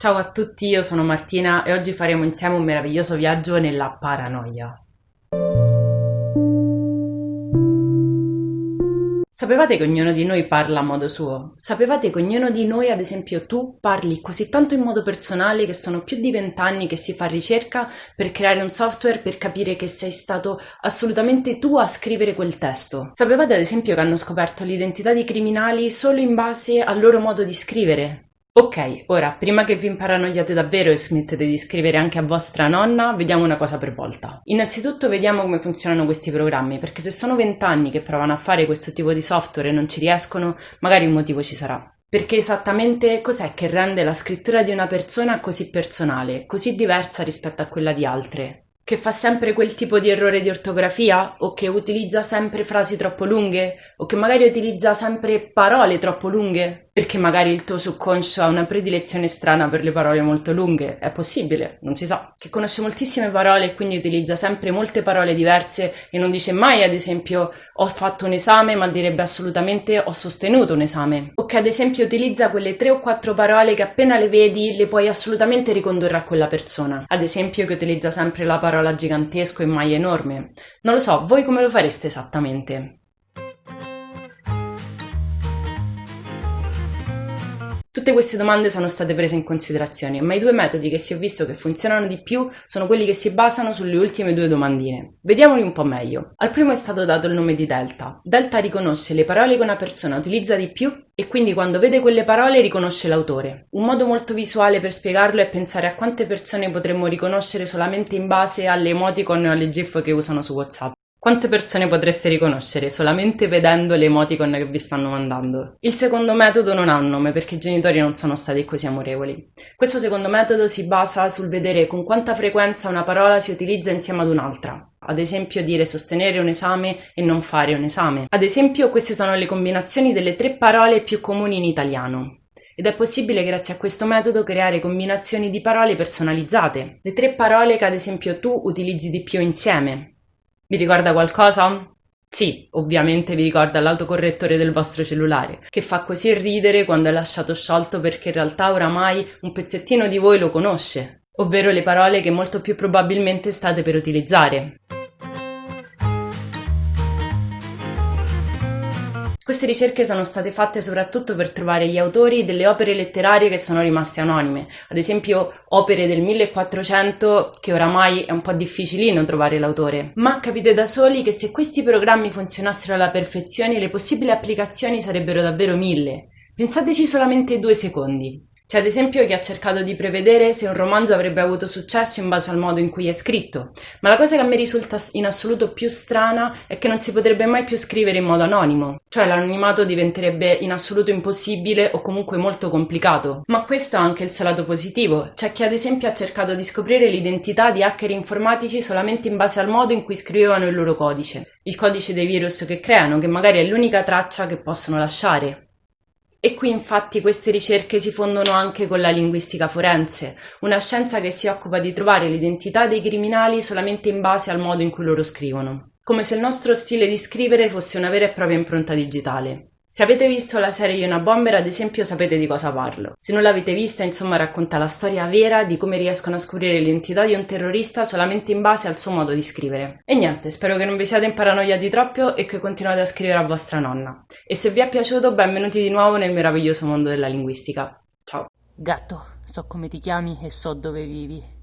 Ciao a tutti, io sono Martina e oggi faremo insieme un meraviglioso viaggio nella paranoia. Sapevate che ognuno di noi parla a modo suo? Sapevate che ognuno di noi, ad esempio tu, parli così tanto in modo personale che sono più di 20 anni che si fa ricerca per creare un software per capire che sei stato assolutamente tu a scrivere quel testo? Sapevate ad esempio che hanno scoperto l'identità di criminali solo in base al loro modo di scrivere? Ok, ora, prima che vi imparanoiate davvero e smettete di scrivere anche a vostra nonna, vediamo una cosa per volta. Innanzitutto vediamo come funzionano questi programmi, perché se sono 20 anni che provano a fare questo tipo di software e non ci riescono, magari un motivo ci sarà. Perché esattamente cos'è che rende la scrittura di una persona così personale, così diversa rispetto a quella di altre? Che fa sempre quel tipo di errore di ortografia? O che utilizza sempre frasi troppo lunghe? O che magari utilizza sempre parole troppo lunghe? Perché magari il tuo subconscio ha una predilezione strana per le parole molto lunghe? È possibile, non si sa. Che conosce moltissime parole e quindi utilizza sempre molte parole diverse e non dice mai, ad esempio, ho fatto un esame, ma direbbe assolutamente ho sostenuto un esame. O che ad esempio utilizza quelle 3 o 4 parole che appena le vedi le puoi assolutamente ricondurre a quella persona. Ad esempio che utilizza sempre la parola gigantesco e mai enorme. Non lo so, voi come lo fareste esattamente? Tutte queste domande sono state prese in considerazione, ma i due metodi che si è visto che funzionano di più sono quelli che si basano sulle ultime due domandine. Vediamoli un po' meglio. Al primo è stato dato il nome di Delta. Delta riconosce le parole che una persona utilizza di più e quindi quando vede quelle parole riconosce l'autore. Un modo molto visuale per spiegarlo è pensare a quante persone potremmo riconoscere solamente in base alle emoticon o alle GIF che usano su WhatsApp. Quante persone potreste riconoscere solamente vedendo le emoticon che vi stanno mandando? Il secondo metodo non ha un nome perché i genitori non sono stati così amorevoli. Questo secondo metodo si basa sul vedere con quanta frequenza una parola si utilizza insieme ad un'altra. Ad esempio dire sostenere un esame e non fare un esame. Ad esempio queste sono le combinazioni delle 3 parole più comuni in italiano. Ed è possibile grazie a questo metodo creare combinazioni di parole personalizzate. Le 3 parole che ad esempio tu utilizzi di più insieme. Vi ricorda qualcosa? Sì, ovviamente vi ricorda l'autocorrettore del vostro cellulare, che fa così ridere quando è lasciato sciolto perché in realtà oramai un pezzettino di voi lo conosce, ovvero le parole che molto più probabilmente state per utilizzare. Queste ricerche sono state fatte soprattutto per trovare gli autori delle opere letterarie che sono rimaste anonime, ad esempio opere del 1400 che oramai è un po' difficilino trovare l'autore. Ma capite da soli che se questi programmi funzionassero alla perfezione le possibili applicazioni sarebbero davvero 1000. Pensateci solamente 2 secondi. C'è ad esempio chi ha cercato di prevedere se un romanzo avrebbe avuto successo in base al modo in cui è scritto, ma la cosa che a me risulta in assoluto più strana è che non si potrebbe mai più scrivere in modo anonimo, cioè l'anonimato diventerebbe in assoluto impossibile o comunque molto complicato. Ma questo ha anche il suo lato positivo, c'è chi ad esempio ha cercato di scoprire l'identità di hacker informatici solamente in base al modo in cui scrivevano il loro codice, il codice dei virus che creano, che magari è l'unica traccia che possono lasciare. E qui infatti queste ricerche si fondono anche con la linguistica forense, una scienza che si occupa di trovare l'identità dei criminali solamente in base al modo in cui loro scrivono, come se il nostro stile di scrivere fosse una vera e propria impronta digitale. Se avete visto la serie Una Bomber, ad esempio, sapete di cosa parlo. Se non l'avete vista, insomma, racconta la storia vera di come riescono a scoprire l'identità di un terrorista solamente in base al suo modo di scrivere. E niente, spero che non vi siate imparanoiati troppo e che continuate a scrivere a vostra nonna. E se vi è piaciuto, benvenuti di nuovo nel meraviglioso mondo della linguistica. Ciao! Gatto, so come ti chiami e so dove vivi.